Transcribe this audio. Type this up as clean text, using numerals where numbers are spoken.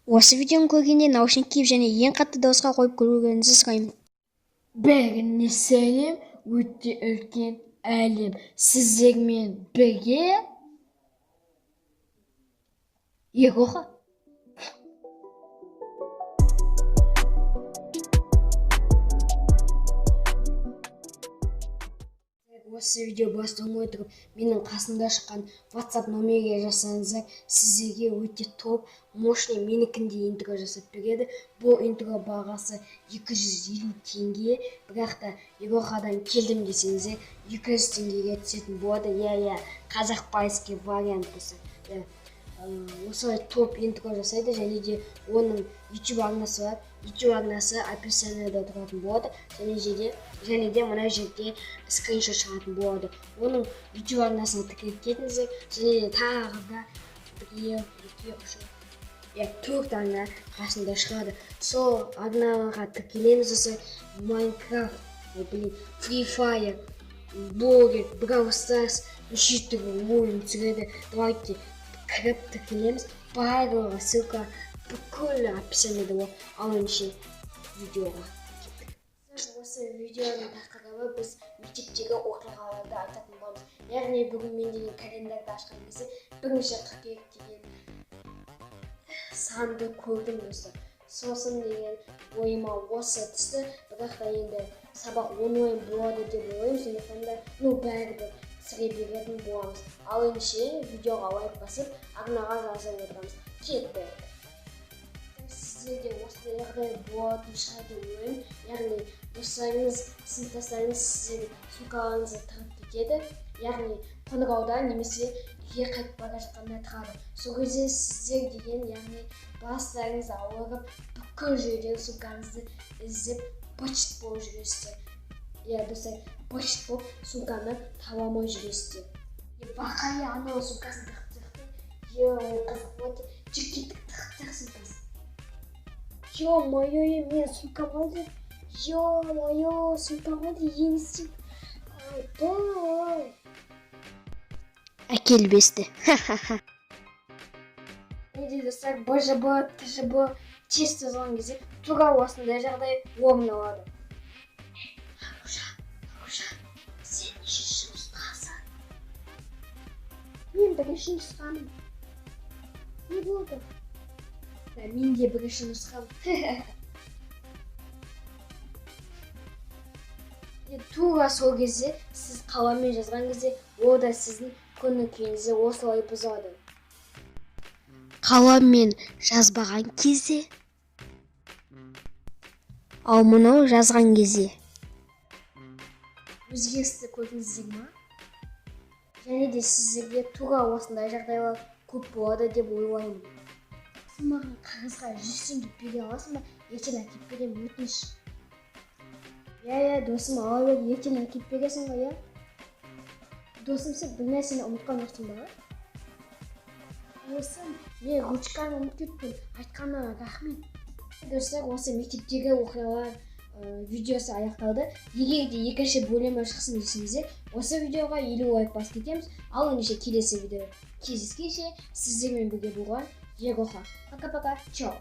Осы видеоны көргенде наушник киіп және ең қатты дауысқа қойып көрулеріңізді сұраймын. Бәріне сәлем, өте үлкен әлем. Сіздермен бірге Егоха. Осы видео басталмай тұрып, менің қасымда шыққан WhatsApp номерге жазсаңыздар, сіздерге өте топ, мощный менікіндей интро жасап береді. Бұл интро бағасы 250 теңге, бірақ та Егохадан келдім десеңіздер 200 теңгеге түсетін болады. Қазақ пайызке вариант болса. Осылай топ интро жасайды, және де оның YouTube арнасы бар. YouTube арнасы описаниеда тұратын болады, және де мына жерде скриншот шығатын болады. Оның YouTube арнасына тіркеліп кетіңіздер, және де тағы да 4 арна қасында шығады. Сол арнаға тіркелеміз болса, Minecraft, Free Fire, Blogger, Brawl Stars, неше түрлі ойын түсіреді. Давайте кіріп тіркелеміз. Барлығы ссылка бүкіл описаниеда бар. Ал ендеше видеоға кеттік. Осы видеоның тақырыбы біз мектептегі оқиғаларды айтатын боламыз. Яғни бүгін мен деген календарды ашқан кезде 1-ші қыркүйек деген санды көрдім достар. Сосын деген ойыма осы түсті, бірақ та енді сабақ онлайн болады деп ойлаймын, сондықтан да бәрібір түсіре беретін боламыз. Ал ендеше видеоға лайк басып, арнаға жазып отырамыз. Кеттік. Сіздерде осындай жағдай болатын шығар деп ойлаймын. Яғни достарыңыз, сыныптастарыңыз сіздердің сумкаларыңызды тығып кетеді. Яғни қоңырауда немесе үйге қайтып бара жатқанда тұрады. Сол кезде сіздер деген, яғни бастарыңыз ауырып, бүкіл жерден сумкаңызды іздеп почт болып жүресіздер. Достар, почт болып сумканы таба алмай жүресіздер. Бақай анау сумкасын тығып-тығып, қызық болады, жүркеттік тығып сумкасын. Ё-моё, мен сумкам алды. Ё-моё, сумкам алды, еністен. Айбай. Әкел бесті. Неде достар, БЖБ, ТЖБ тест жазған кезде тура осындай жағдай орын алады. Аружан, сен нешінші нұсқасың? Мен бірінші нұсқамын. Не болды? Мен де бірінші нұсқам. Тура сол кезде, сіз қаламмен жазған кезде, ол да сіздің көңіл-күйіңізді осылай бұзады. Қаламмен жазбаған кезде, ал мұнау жазған кезде. Өзгерісті көрдіңіздер ме? Және де сіздерге тура осындай жағдайлар көп болады деп ойлаймын. Сен маған қағазға 100 теңге бере аласың ба? Ертең әкеп беремін, өтініш. Досым, ала бер, ертең әкеп бересің ғой, Досым, сен бір нәрсені ұмытқан жоқсың ба? Досым, мен ручканы ұмытып кеттім, айтқаныңа рахмет. Достар, осы мектептегі оқиғалар видеосы аяқталды. Егер де екінші бөлімі шықсын десеңіздер, осы видеоға 50 лайк басып кетеміз. Ал ендеше келесі видео кездескенше сіздермен бірге болған Егоха. Пока-пока. Чао.